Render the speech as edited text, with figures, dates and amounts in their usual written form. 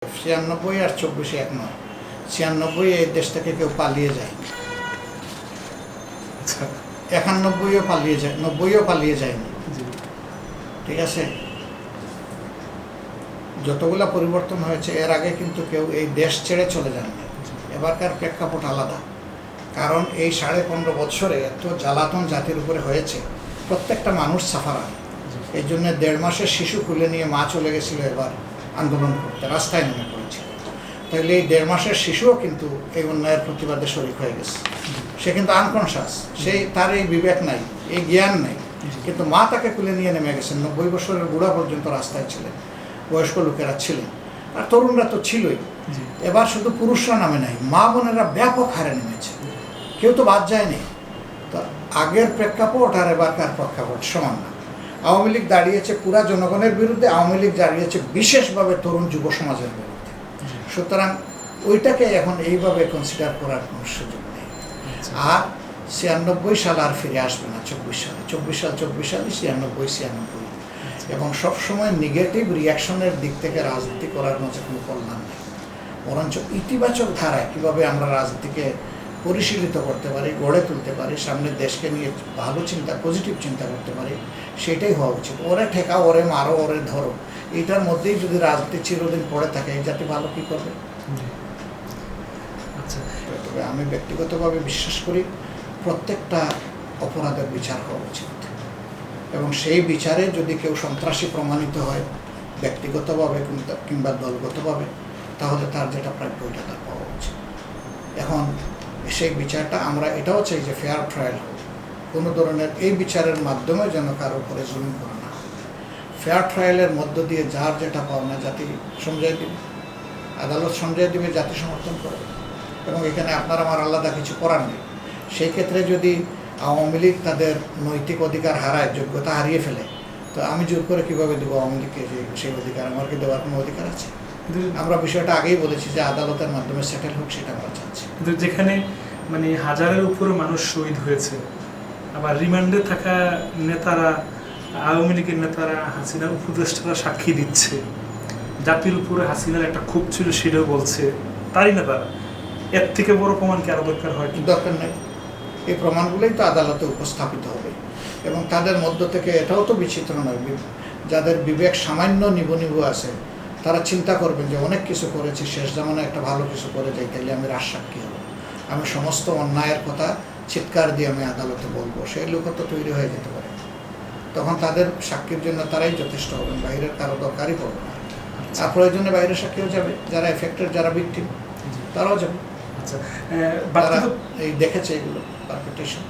96 আর 24 এক নয়। 96 এই দেশ থেকে কেউ পালিয়ে যায়, 91ও পালিয়ে যায়, 90ও পালিয়ে যায়নি। ঠিক আছে, যতগুলা পরিবর্তন হয়েছে এর আগে কিন্তু কেউ এই দেশ ছেড়ে চলে যায়নি। এবারকার প্রেক্ষাপট আলাদা, কারণ এই 15.5 বছরে এত জ্বালাতন জাতির উপরে হয়েছে, প্রত্যেকটা মানুষ সাফারা। এই জন্য 1.5 মাসের শিশু খুলে নিয়ে মা চলে গেছিল এবার আন্দোলন করতে, রাস্তায় নেমে পড়েছিল। তাহলে এই 1.5 মাসের শিশুও কিন্তু এই অন্যায়ের প্রতিবাদে শরিক হয়ে গেছে। সে কিন্তু আনকনশাস, তার এই বিবেক নাই, এই জ্ঞান নাই, কিন্তু মা তাকে খুলে নিয়ে নেমে গেছেন। 90 বছরের বুড়া পর্যন্ত রাস্তায় ছিলেন, বয়স্ক লোকেরা ছিলেন, আর তরুণরা তো ছিলই। এবার শুধু পুরুষরা নামে নাই, মা বোনেরা ব্যাপক হারে নেমেছে, কেউ তো বাদ যায়নি। তো আগের প্রেক্ষাপট আর এবারকার প্রেক্ষাপট সমান না। আওয়ামী লীগ দাঁড়িয়েছে পুরা জনগণের বিরুদ্ধে, আওয়ামী লীগ দাঁড়িয়েছে বিশেষভাবে তরুণ যুব সমাজের বিরুদ্ধে। সুতরাং ওইটাকে এখন এইভাবে কনসিডার করার কোনো সুযোগ নেই। আর 96 সাল আর ফিরে আসবে না, 24 সালে, 24 সাল 96, এবং সবসময় নেগেটিভ রিয়াকশনের দিক থেকে রাজনীতি করার মতো কোনো কল্যাণ নেই। বরঞ্চ ইতিবাচক ধারায় কীভাবে আমরা রাজনীতিকে পরিশীলিত করতে পারি, গড়ে তুলতে পারি, সামনে দেশকে নিয়ে ভালো চিন্তা, পজিটিভ চিন্তা করতে পারি, সেটাই হওয়া উচিত। ওরে ঠেকাও, ওরে মারো, ওরে ধরো, এইটার মধ্যেই যদি রাজনীতি চিরদিন পড়ে থাকে, এই জাতি ভালো কী করবে? তবে আমি ব্যক্তিগতভাবে বিশ্বাস করি প্রত্যেকটা অপরাধের বিচার হওয়া উচিত, এবং সেই বিচারে যদি কেউ সন্ত্রাসী প্রমাণিত হয় ব্যক্তিগতভাবে কিংবা দলগতভাবে, তাহলে তার যেটা প্রাপ্য ওইটা তার পাওয়া উচিত। এখন সেই বিচারটা আমরা এটাও চাই যে ফেয়ার ট্রায়াল হোক, কোনো ধরনের এই বিচারের মাধ্যমে যেন কারো উপরে জুলুম করা না হয়। ফেয়ার ট্রায়ালের মধ্য দিয়ে যার যেটা পাওনা জাতি সমঝাই দিবে, আদালত সমঝাই দিবে, জাতি সমর্থন করবে, এবং এখানে আপনার আমার আলাদা কিছু করার নেই। সেই ক্ষেত্রে যদি আওয়ামী লীগ তাদের নৈতিক অধিকার হারায়, যোগ্যতা হারিয়ে ফেলে, তো আমি জোর করে কীভাবে দেবো আওয়ামী লীগকে সেই অধিকার? আমার কি দেওয়ার কোনো অধিকার আছে? আমরা বিষয়টা আগেই বলেছি যে আদালতের মাধ্যমে সেটেল হোক, সেটা আমরা চাচ্ছি। কিন্তু যেখানে মানে হাজারের উপরে মানুষ শহীদ হয়েছে, আবার রিমান্ডে থাকা নেতারা, আওয়ামী লীগের নেতারা, হাসিনার উপদেষ্টারা সাক্ষী দিচ্ছে, জাতির উপরে হাসিনার একটা ক্ষোভ ছিল সেটাও বলছে, তারই নেতারা, এর থেকে বড় প্রমাণ কি আরো দরকার হয়? দরকার নেই, এই প্রমাণগুলোই তো আদালতে উপস্থাপিত হবে, এবং তাদের মধ্য থেকে এটাও তো বিচিত্র নয়, যাদের বিবেক সামান্য নিবু আছে, তারা চিন্তা করবেন যে অনেক কিছু করেছি, শেষ জামানায় একটা ভালো কিছু করে যাই, তাইলে আমি রাজসাক্ষী হব, আমি সমস্ত অন্যায়ের কথা চিৎকার দিয়ে আমি আদালতে বলবো, সেই লোকও তো তৈরি হয়ে যেতে পারে। তখন তাদের সাক্ষীর জন্য তারাই যথেষ্ট হবেন, বাইরের কারো দরকারই পড়বে না। আর প্রয়োজনে বাইরের সাক্ষীও যাবে, যারা এফেক্টেড, যারা ভিকটিম, তারাও যাবে। আচ্ছা, তারা এই দেখেছে এগুলো পারপিটেশন।